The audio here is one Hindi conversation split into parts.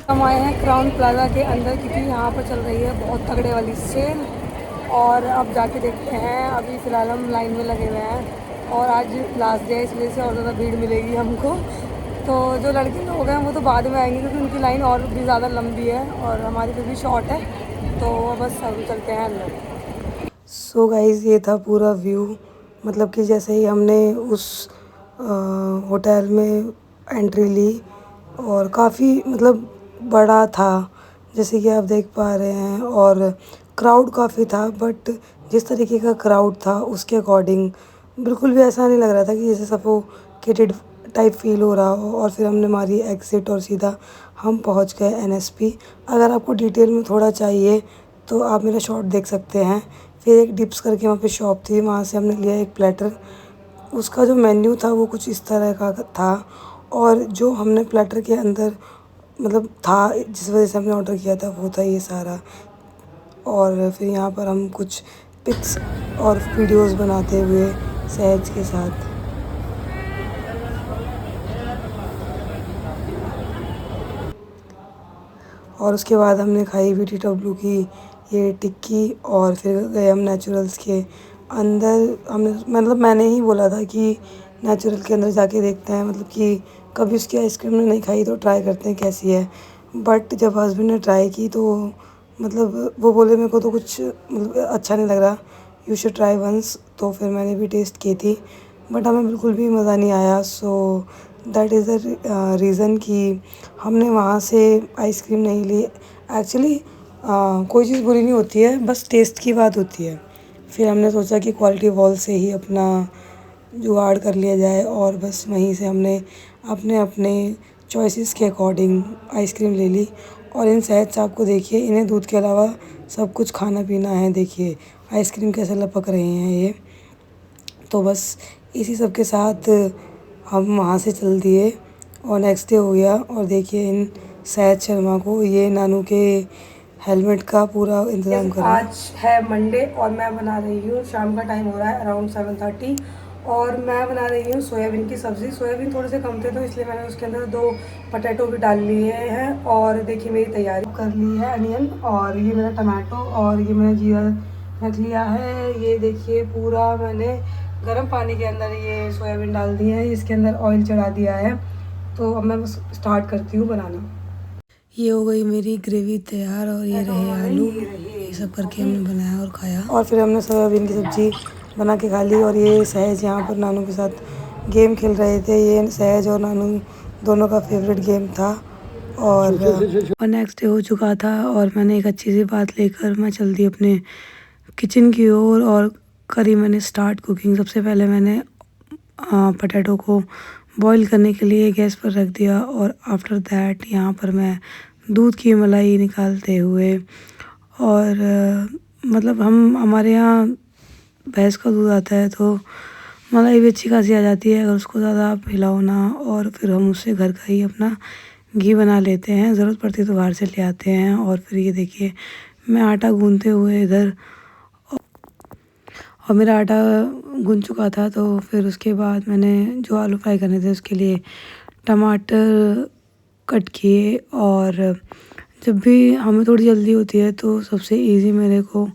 हम आए हैं क्राउन प्लाजा के अंदर क्योंकि यहाँ पर चल रही है बहुत तगड़े वाली सेल। और अब जाके देखते हैं। अभी फ़िलहाल हम लाइन में लगे हुए हैं और आज लास्ट डे है इसलिए से और ज़्यादा भीड़ मिलेगी हमको। तो जो लड़के लोग हैं वो तो बाद में आएंगे क्योंकि उनकी लाइन और भी ज़्यादा लंबी है और हमारी फिर भी शॉर्ट है। तो बस अभी चलते हैं अंदर। सो गाइस ये था पूरा व्यू। मतलब कि जैसे ही हमने उस होटल में एंट्री ली और काफ़ी मतलब बड़ा था जैसे कि आप देख पा रहे हैं। और क्राउड काफ़ी था बट जिस तरीके का क्राउड था उसके अकॉर्डिंग बिल्कुल भी ऐसा नहीं लग रहा था कि जैसे सफोकेटेड टाइप फील हो रहा हो। और फिर हमने मारी एग्ज़िट और सीधा हम पहुंच गए एनएसपी। अगर आपको डिटेल में थोड़ा चाहिए तो आप मेरा शॉर्ट देख सकते हैं। फिर एक डिप्स करके वहाँ पे शॉप थी, वहाँ से हमने लिया एक प्लेटर। उसका जो मेन्यू था वो कुछ इस तरह का था और जो हमने प्लेटर के अंदर मतलब था जिस वजह से हमने ऑर्डर किया था वो था ये सारा। और फिर यहाँ पर हम कुछ पिक्स और वीडियोस बनाते हुए सहज के साथ। और उसके बाद हमने खाई BTW की ये टिक्की और फिर गए हम नेचुरल्स के अंदर। हमने मतलब मैंने ही बोला था कि नेचुरल के अंदर जाके देखते हैं, मतलब कि कभी उसकी आइसक्रीम नहीं खाई तो ट्राई करते हैं कैसी है। बट जब हस्बैंड ने ट्राई की तो मतलब वो बोले मेरे को तो कुछ मतलब अच्छा नहीं लग रहा, यू शुड ट्राई वंस। तो फिर मैंने भी टेस्ट की थी बट हमें बिल्कुल भी मज़ा नहीं आया। So that is the reason कि हमने वहाँ से आइसक्रीम नहीं ली। एक्चुअली कोई चीज़ बुरी नहीं होती है, बस टेस्ट की बात होती है। फिर हमने सोचा कि क्वालिटी वॉल से ही अपना जुगाड़ कर लिया जाए और बस वहीं से हमने अपने अपने चॉइसेस के अकॉर्डिंग आइसक्रीम ले ली। और इन सहज साहब को देखिए, इन्हें दूध के अलावा सब कुछ खाना पीना है। देखिए आइसक्रीम कैसे लपक रहे हैं ये। तो बस इसी सब के साथ हम वहाँ से चल दिए और नेक्स्ट डे हो गया। और देखिए इन सहज शर्मा को, ये नानू के हेलमेट का पूरा इंतज़ाम कर रहे हैं। आज है मंडे और मैं बना रही हूँ, शाम का टाइम हो रहा है अराउंड 7:30 और मैं बना रही हूँ सोयाबीन की सब्ज़ी। सोयाबीन थोड़े से कम थे तो इसलिए मैंने उसके अंदर 2 पोटैटो भी डाल लिए हैं। और देखिए मेरी तैयारी कर ली है, अनियन और ये मेरा टमाटो और ये मैंने जीरा रख लिया है। ये देखिए पूरा मैंने गर्म पानी के अंदर ये सोयाबीन डाल दी है, इसके अंदर ऑयल चढ़ा दिया है। तो अब मैं बस स्टार्ट करती हूँ बनाना। ये हो गई मेरी ग्रेवी तैयार और ये रहे आलू, ये सब करके हमने बनाया और खाया। और फिर हमने सोयाबीन की सब्ज़ी बना के खा ली। और ये सहज यहाँ पर नानू के साथ गेम खेल रहे थे। ये सहज और नानू दोनों का फेवरेट गेम था। और नेक्स्ट डे हो चुका था और मैंने एक अच्छी सी बात लेकर मैं चल दी अपने किचन की ओर और करी मैंने स्टार्ट कुकिंग। सबसे पहले मैंने पोटैटो को बॉईल करने के लिए गैस पर रख दिया और आफ्टर दैट यहाँ पर मैं दूध की मलाई निकालते हुए और मतलब हमारे यहाँ भैंस का दूध आता है तो मलाई भी अच्छी खासी आ जाती है अगर उसको ज़्यादा आप हिलाओ ना। और फिर हम उससे घर का ही अपना घी बना लेते हैं, ज़रूरत पड़ती है तो बाहर से ले आते हैं। और फिर ये देखिए मैं आटा गूँथते हुए इधर, और मेरा आटा गूँथ चुका था। तो फिर उसके बाद मैंने जो आलू फ्राई करने थे उसके लिए टमाटर कट किए। और जब भी हमें थोड़ी जल्दी होती है तो सबसे इजी मेरे को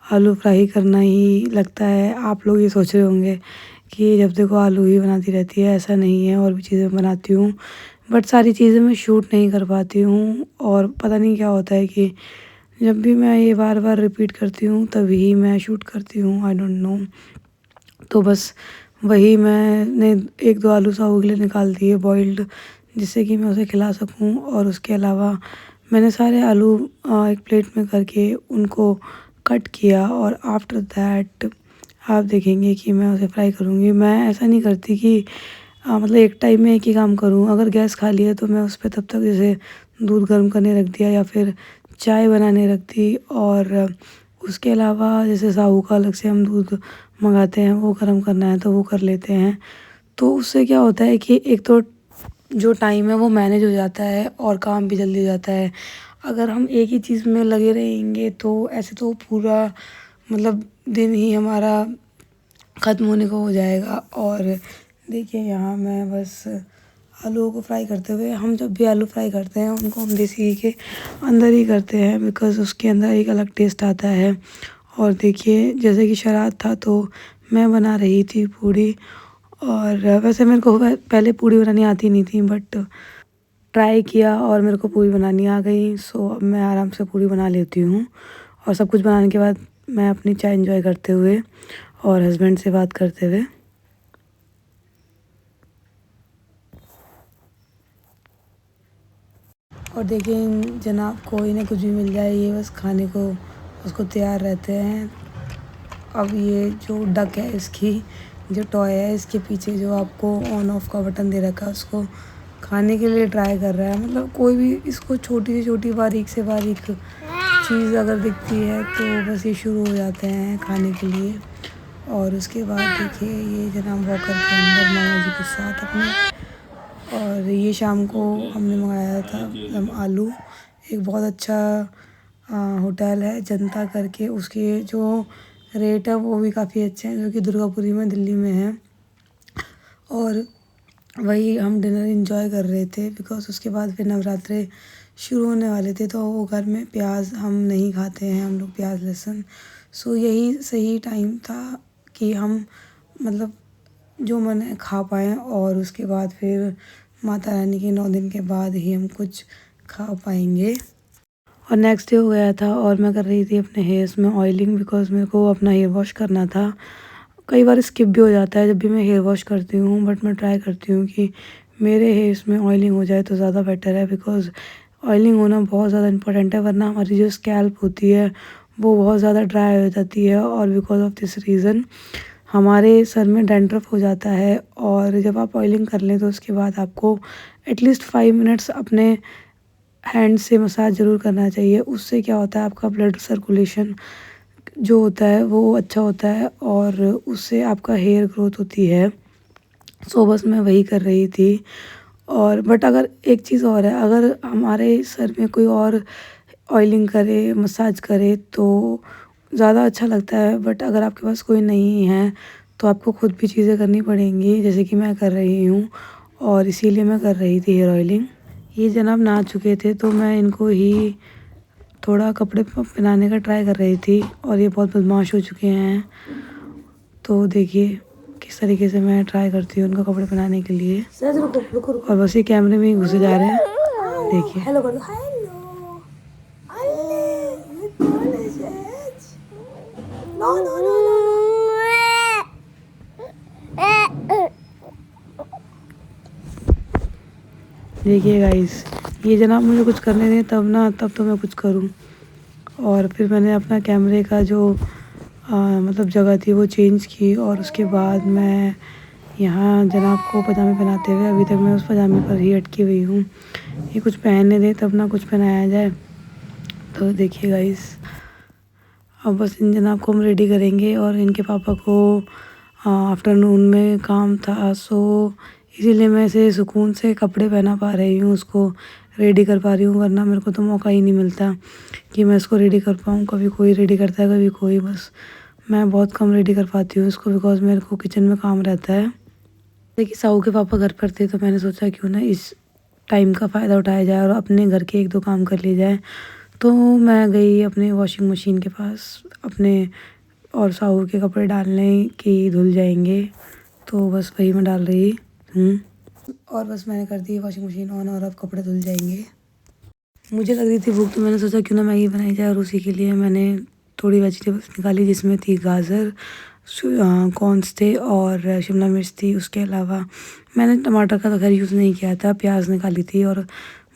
आलू फ्राई करना ही लगता है। आप लोग ये सोच रहे होंगे कि जब देखो आलू ही बनाती रहती है, ऐसा नहीं है, और भी चीज़ें बनाती हूँ बट सारी चीज़ें मैं शूट नहीं कर पाती हूँ। और पता नहीं क्या होता है कि जब भी मैं ये बार बार रिपीट करती हूँ तभी मैं शूट करती हूँ, आई डोंट नो। तो बस वही मैंने 1-2 आलू साबुत के लिए निकाल दिए बॉइल्ड, जिससे कि मैं उसे खिला सकूं। और उसके अलावा मैंने सारे आलू एक प्लेट में करके उनको कट किया और आफ्टर दैट आप देखेंगे कि मैं उसे फ्राई करूँगी। मैं ऐसा नहीं करती कि मतलब एक टाइम में एक ही काम करूँ। अगर गैस खाली है तो मैं उस पे तब तक जैसे दूध गर्म करने रख दिया या फिर चाय बनाने रख दी। और उसके अलावा जैसे साहू का अलग से हम दूध मंगाते हैं, वो गर्म करना है तो वो कर लेते हैं। तो उससे क्या होता है कि एक तो जो टाइम है वो मैनेज हो जाता है और काम भी जल्दी हो जाता है। अगर हम एक ही चीज़ में लगे रहेंगे तो ऐसे तो पूरा मतलब दिन ही हमारा ख़त्म होने को हो जाएगा। और देखिए यहाँ मैं बस आलूओं को फ्राई करते हुए। हम जब भी आलू फ्राई करते हैं उनको हम देसी घी के अंदर ही करते हैं, बिकॉज़ उसके अंदर एक अलग टेस्ट आता है। और देखिए जैसे कि श्राद्ध था तो मैं बना रही थी पूड़ी। और वैसे मेरे को पहले पूड़ी बनानी आती नहीं थी, बट ट्राई किया और मेरे को पूड़ी बनानी आ गई। सो अब मैं आराम से पूड़ी बना लेती हूँ। और सब कुछ बनाने के बाद मैं अपनी चाय एंजॉय करते हुए और हस्बैंड से बात करते हुए। और देखिए इन जनाब को इन्हें कुछ भी मिल जाए, ये बस खाने को उसको तैयार रहते हैं। अब ये जो डक है, इसकी जो टॉय है, इसके पीछे जो आपको ऑन ऑफ का बटन दे रखा है, उसको खाने के लिए ट्राई कर रहा है। मतलब कोई भी इसको छोटी से छोटी बारीक से बारीक चीज़ अगर दिखती है तो बस ये शुरू हो जाते हैं खाने के लिए। और उसके बाद देखिए ये जनाब वॉकर के अंदर मामा जी के साथ अपने। और ये शाम को हमने मंगाया था दम आलू। एक बहुत अच्छा होटल है जनता करके, उसके जो रेट है वो भी काफ़ी अच्छे हैं, जो कि दुर्गापुरी में दिल्ली में है। और वही हम डिनर एंजॉय कर रहे थे, बिकॉज़ उसके बाद फिर नवरात्रे शुरू होने वाले थे। तो वो घर में प्याज हम नहीं खाते हैं, हम लोग प्याज लहसुन। सो यही सही टाइम था कि हम मतलब जो मन है खा पाएँ। और उसके बाद फिर माता रानी के 9 दिन के बाद ही हम कुछ खा पाएंगे। और नेक्स्ट डे हो गया था और मैं कर रही थी अपने हेयर्स में ऑयलिंग, बिकॉज़ मेरे को अपना हेयर वॉश करना था। कई बार स्किप भी हो जाता है जब भी मैं हेयर वॉश करती हूँ, बट मैं ट्राई करती हूँ कि मेरे हेयर्स में ऑयलिंग हो जाए तो ज़्यादा बेटर है। बिकॉज़ ऑयलिंग होना बहुत ज़्यादा इम्पोर्टेंट है, वरना हमारी जो स्कैल्प होती है वो बहुत ज़्यादा ड्राई हो जाती है। और बिकॉज़ ऑफ दिस रीज़न हमारे सर में डैंड्रफ हो जाता है। और जब आप ऑयलिंग कर लें तो उसके बाद आपको एटलीस्ट 5 मिनट्स अपने हैंड से मसाज ज़रूर करना चाहिए। उससे क्या होता है, आपका ब्लड सर्कुलेशन जो होता है वो अच्छा होता है और उससे आपका हेयर ग्रोथ होती है। सो बस मैं वही कर रही थी। और बट अगर एक चीज़ और है, अगर हमारे सर में कोई और ऑयलिंग करे, मसाज करे तो ज़्यादा अच्छा लगता है। बट अगर आपके पास कोई नहीं है तो आपको खुद भी चीज़ें करनी पड़ेंगी, जैसे कि मैं कर रही हूँ। और इसीलिए मैं कर रही थी हेयर ऑयलिंग। ये जनाब नहा चुके थे तो मैं इनको ही थोड़ा कपड़े पहनाने का ट्राई कर रही थी। और ये बहुत बदमाश हो चुके हैं, तो देखिए किस तरीके से मैं ट्राई करती हूँ उनको कपड़े पहनाने के लिए। और बस ये कैमरे में ही घुसे जा रहे हैं। देखिए हेलो कर दो। No no no no. देखिए गाइस, ये जनाब मुझे कुछ करने दें तब ना, तब तो मैं कुछ करूं। और फिर मैंने अपना कैमरे का जो मतलब जगह थी वो चेंज की। और उसके बाद मैं यहाँ जनाब को पजामे पहनाते हुए, अभी तक मैं उस पजामे पर ही अटकी हुई हूँ। ये कुछ पहनने दें तब ना कुछ पहनाया जाए। तो देखिए गाइस, अब बस इन जनाब को हम रेडी करेंगे। और इनके पापा को आफ्टरनून में काम था, सो इसीलिए मैं इसे सुकून से कपड़े पहना पा रही हूँ, उसको रेडी कर पा रही हूँ। वरना मेरे को तो मौका ही नहीं मिलता कि मैं इसको रेडी कर पाऊँ। कभी कोई रेडी करता है, कभी कोई। बस मैं बहुत कम रेडी कर पाती हूँ इसको, बिकॉज़ मेरे को किचन में काम रहता है। देखिए साहू के पापा घर पर थे तो मैंने सोचा क्यों ना इस टाइम का फ़ायदा उठाया जाए और अपने घर के 1-2 काम कर लिए जाए। तो मैं गई अपने वॉशिंग मशीन के पास अपने, और साहू के कपड़े डालने कि धुल जाएंगे। तो बस वही मैं डाल रही हूँ। और बस मैंने कर दी वॉशिंग मशीन ऑन और अब कपड़े धुल जाएंगे। मुझे लग रही थी भूख, तो मैंने सोचा क्यों ना मैगी बनाई जाए। और उसी के लिए मैंने थोड़ी वेजिटेबल्स निकाली, जिसमें थी गाजर, कॉर्न्स थे और शिमला मिर्च थी। उसके अलावा मैंने टमाटर का तो खैर यूज़ नहीं किया था, प्याज निकाली थी। और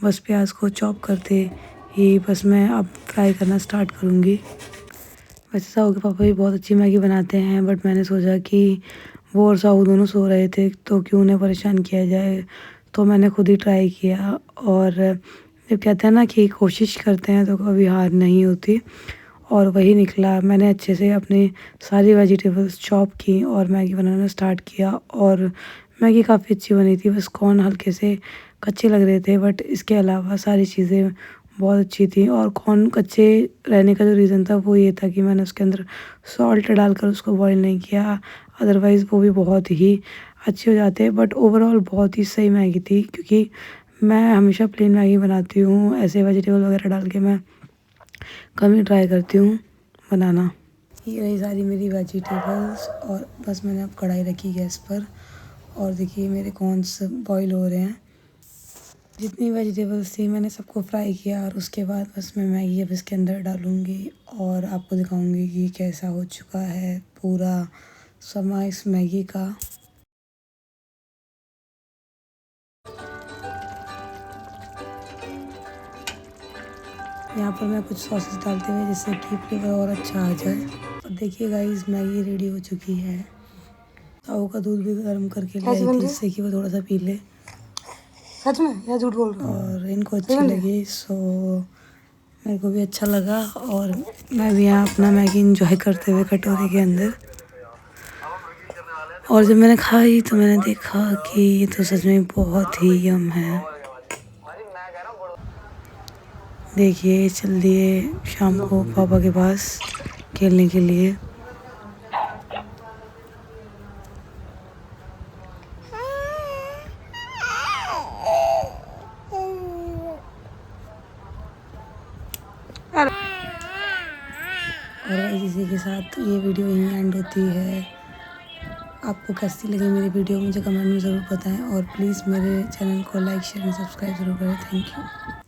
बस प्याज को चॉप करते ही बस मैं अब फ्राई करना स्टार्ट करूँगी। वैसे साहू के पापा भी बहुत अच्छी मैगी बनाते हैं, बट मैंने सोचा कि वो और साहू दोनों सो रहे थे तो क्यों उन्हें परेशान किया जाए। तो मैंने खुद ही ट्राई किया। और जब कहते हैं ना कि कोशिश करते हैं तो कभी हार नहीं होती, और वही निकला। मैंने अच्छे से अपनी सारी वेजिटेबल्स चॉप की और मैगी बनाना स्टार्ट किया। और मैगी काफ़ी अच्छी बनी थी, बस कॉर्न हल्के से कच्चे लग रहे थे, बट इसके अलावा सारी चीज़ें बहुत अच्छी थी। और कॉर्न कच्चे रहने का जो रीज़न था वो ये था कि मैंने उसके अंदर सॉल्ट डालकर उसको बॉईल नहीं किया, अदरवाइज़ वो भी बहुत ही अच्छे हो जाते हैं। बट ओवरऑल बहुत ही सही मैगी थी, क्योंकि मैं हमेशा प्लेन मैगी बनाती हूँ, ऐसे वेजिटेबल वगैरह डाल के मैं कम ही ट्राई करती हूँ बनाना। ये रही सारी मेरी वेजिटेबल्स, और बस मैंने अब कढ़ाई रखी गैस पर, और देखिए मेरे कॉर्न्स बॉईल हो रहे हैं। जितनी वेजिटेबल्स थी मैंने सबको फ्राई किया, और उसके बाद बस मैं मैगी अब इसके अंदर डालूँगी और आपको दिखाऊँगी कि कैसा हो चुका है पूरा समा इस मैगी का। यहाँ पर मैं कुछ सॉसेस डालते हुए जिससे कि फ्लेवर और अच्छा आ जाए। और देखिए गाइस, मैगी रेडी हो चुकी है। ताऊ का दूध भी गर्म करके ले आई थी जिससे कि वो थोड़ा सा पी ले। सच में या झूठ बोल रहा हूँ? और इनको अच्छी लगी, सो मेरे को भी अच्छा लगा, और मैं भी यहाँ अपना मैगी इंजॉय करते हुए कटोरी के अंदर। और जब मैंने खाई तो मैंने देखा कि ये तो सच में बहुत ही यम है। देखिए चल दिए शाम को पापा के पास खेलने के लिए। और इसी के साथ ये वीडियो यहीं एंड होती है। आपको कैसी लगी मेरी वीडियो मुझे कमेंट में ज़रूर बताएं, और प्लीज़ मेरे चैनल को लाइक शेयर एंड सब्सक्राइब ज़रूर करें। Thank you.